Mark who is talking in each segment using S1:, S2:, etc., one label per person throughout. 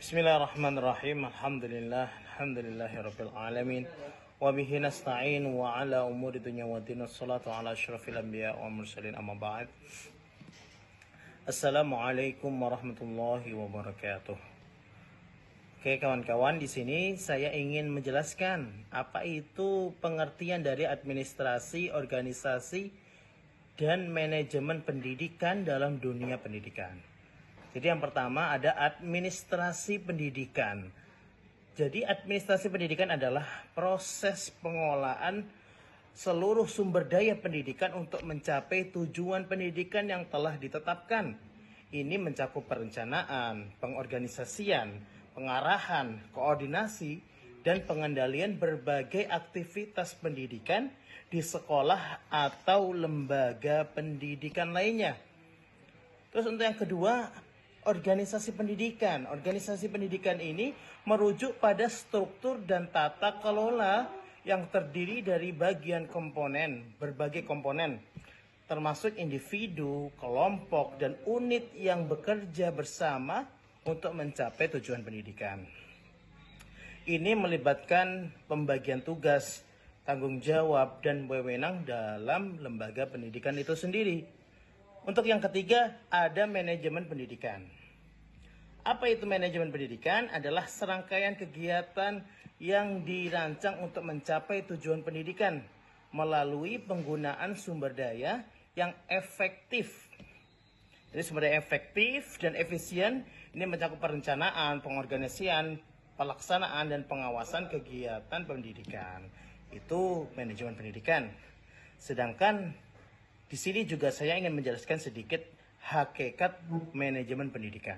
S1: Bismillahirrahmanirrahim. Alhamdulillahirabbil alamin. Wa bihi nasta'in wa ala umuri dunya waddin. Wassalatu ala asyrafil anbiya wa mursalin, amma ba'd. Assalamualaikum warahmatullahi wabarakatuh. Oke kawan-kawan, di sini saya ingin menjelaskan apa itu pengertian dari administrasi, organisasi, dan manajemen pendidikan dalam dunia pendidikan. Jadi yang pertama ada administrasi pendidikan. Jadi administrasi pendidikan adalah proses pengolahan seluruh sumber daya pendidikan untuk mencapai tujuan pendidikan yang telah ditetapkan. Ini mencakup perencanaan, pengorganisasian, pengarahan, koordinasi, dan pengendalian berbagai aktivitas pendidikan di sekolah atau lembaga pendidikan lainnya. Terus untuk yang kedua, organisasi pendidikan. Organisasi pendidikan ini merujuk pada struktur dan tata kelola yang terdiri dari berbagai komponen, termasuk individu, kelompok, dan unit yang bekerja bersama untuk mencapai tujuan pendidikan. Ini melibatkan pembagian tugas, tanggung jawab, dan wewenang dalam lembaga pendidikan itu sendiri. Untuk yang ketiga, ada manajemen pendidikan. Apa itu manajemen pendidikan? Adalah serangkaian kegiatan yang dirancang untuk mencapai tujuan pendidikan melalui penggunaan sumber daya yang efektif. Jadi sumber daya efektif dan efisien ini mencakup perencanaan, pengorganisasian, pelaksanaan, dan pengawasan kegiatan pendidikan. Itu manajemen pendidikan. Sedangkan di sini juga saya ingin menjelaskan sedikit hakikat manajemen pendidikan.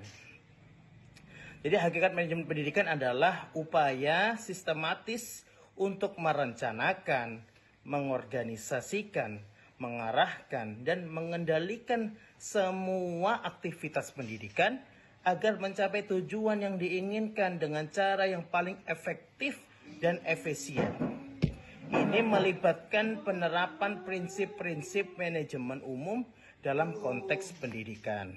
S1: Jadi hakikat manajemen pendidikan adalah upaya sistematis untuk merencanakan, mengorganisasikan, mengarahkan, dan mengendalikan semua aktivitas pendidikan agar mencapai tujuan yang diinginkan dengan cara yang paling efektif dan efisien. Ini melibatkan penerapan prinsip-prinsip manajemen umum dalam konteks pendidikan.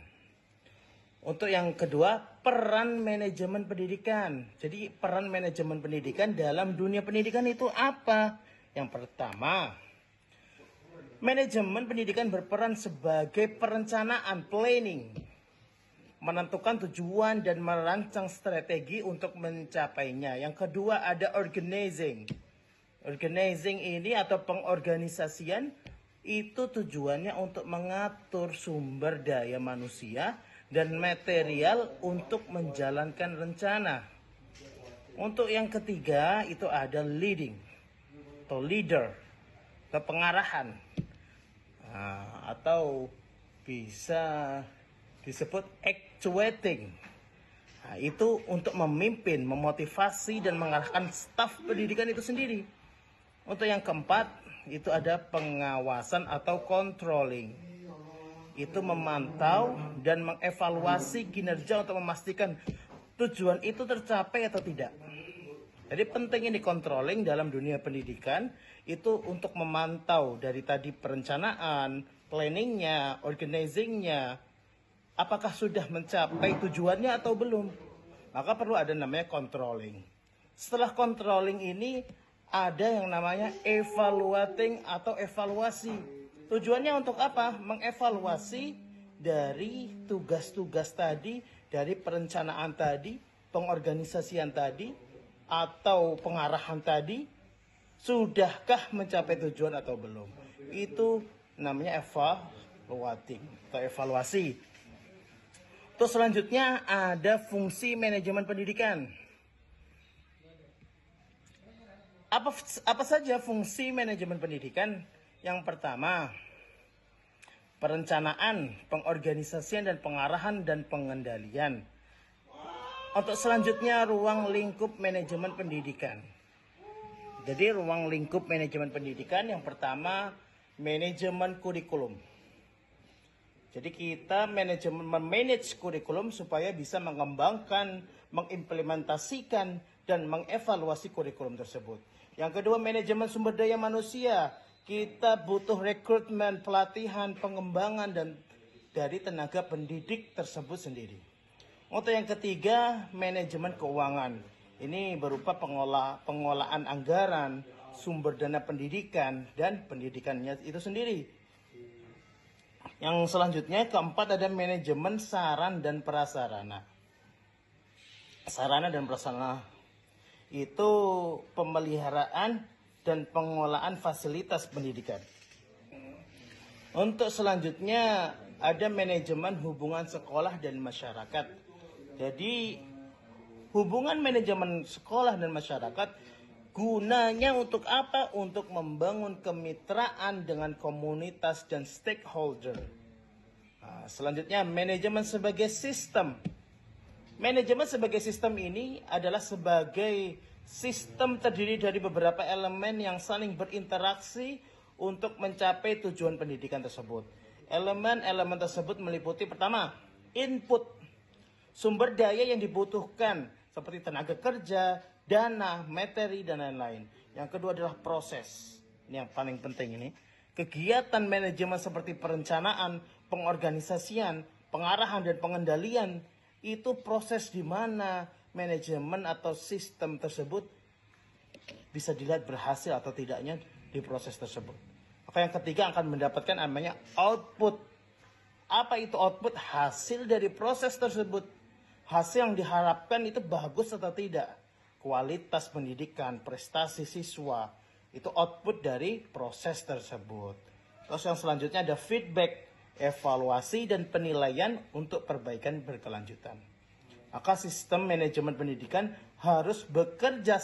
S1: Untuk yang kedua, peran manajemen pendidikan. Jadi peran manajemen pendidikan dalam dunia pendidikan itu apa? Yang pertama, manajemen pendidikan berperan sebagai perencanaan, planning, menentukan tujuan dan merancang strategi untuk mencapainya. Yang kedua ada organizing. Organizing ini atau pengorganisasian itu tujuannya untuk mengatur sumber daya manusia dan material untuk menjalankan rencana. Untuk yang ketiga itu ada leading atau leader atau pengarahan, atau bisa disebut actuating. Itu untuk memimpin, memotivasi, dan mengarahkan staf pendidikan itu sendiri. Untuk yang keempat, itu ada pengawasan atau controlling. Itu memantau dan mengevaluasi kinerja untuk memastikan tujuan itu tercapai atau tidak. Jadi penting ini controlling dalam dunia pendidikan, itu untuk memantau dari tadi perencanaan, planningnya, organizingnya, apakah sudah mencapai tujuannya atau belum. Maka perlu ada namanya controlling. Setelah controlling ini ada yang namanya evaluating atau evaluasi. Tujuannya untuk apa? Mengevaluasi dari tugas-tugas tadi, dari perencanaan tadi, pengorganisasian tadi, atau pengarahan tadi, sudahkah mencapai tujuan atau belum. Itu namanya evaluating atau evaluasi. Terus selanjutnya ada fungsi manajemen pendidikan. Apa saja fungsi manajemen pendidikan? Yang pertama, perencanaan, pengorganisasian, dan pengarahan dan pengendalian. Untuk selanjutnya ruang lingkup manajemen pendidikan. Jadi ruang lingkup manajemen pendidikan yang pertama manajemen kurikulum. Jadi kita memanage kurikulum supaya bisa mengembangkan, mengimplementasikan, dan mengevaluasi kurikulum tersebut. Yang kedua, manajemen sumber daya manusia. Kita butuh rekrutmen, pelatihan, pengembangan, dan dari tenaga pendidik tersebut sendiri. Untuk yang ketiga, manajemen keuangan. Ini berupa pengolahan anggaran, sumber dana pendidikan, dan pendidikannya itu sendiri. Yang selanjutnya, keempat ada manajemen saran dan prasarana. Sarana dan prasarana itu pemeliharaan dan pengolahan fasilitas pendidikan. Untuk selanjutnya ada manajemen hubungan sekolah dan masyarakat. Jadi hubungan manajemen sekolah dan masyarakat gunanya untuk apa? Untuk membangun kemitraan dengan komunitas dan stakeholder. Nah, selanjutnya manajemen sebagai sistem. Manajemen sebagai sistem ini adalah sebagai sistem terdiri dari beberapa elemen yang saling berinteraksi untuk mencapai tujuan pendidikan tersebut. Elemen-elemen tersebut meliputi pertama, input, sumber daya yang dibutuhkan seperti tenaga kerja, dana, materi, dan lain-lain. Yang kedua adalah proses. Ini yang paling penting ini. Kegiatan manajemen seperti perencanaan, pengorganisasian, pengarahan, dan pengendalian itu proses di mana manajemen atau sistem tersebut bisa dilihat berhasil atau tidaknya di proses tersebut. Maka yang ketiga akan mendapatkan namanya output. Apa itu output? Hasil dari proses tersebut. Hasil yang diharapkan itu bagus atau tidak. Kualitas pendidikan, prestasi siswa, itu output dari proses tersebut. Terus yang selanjutnya ada feedback, evaluasi dan penilaian untuk perbaikan berkelanjutan. Maka sistem manajemen pendidikan harus bekerja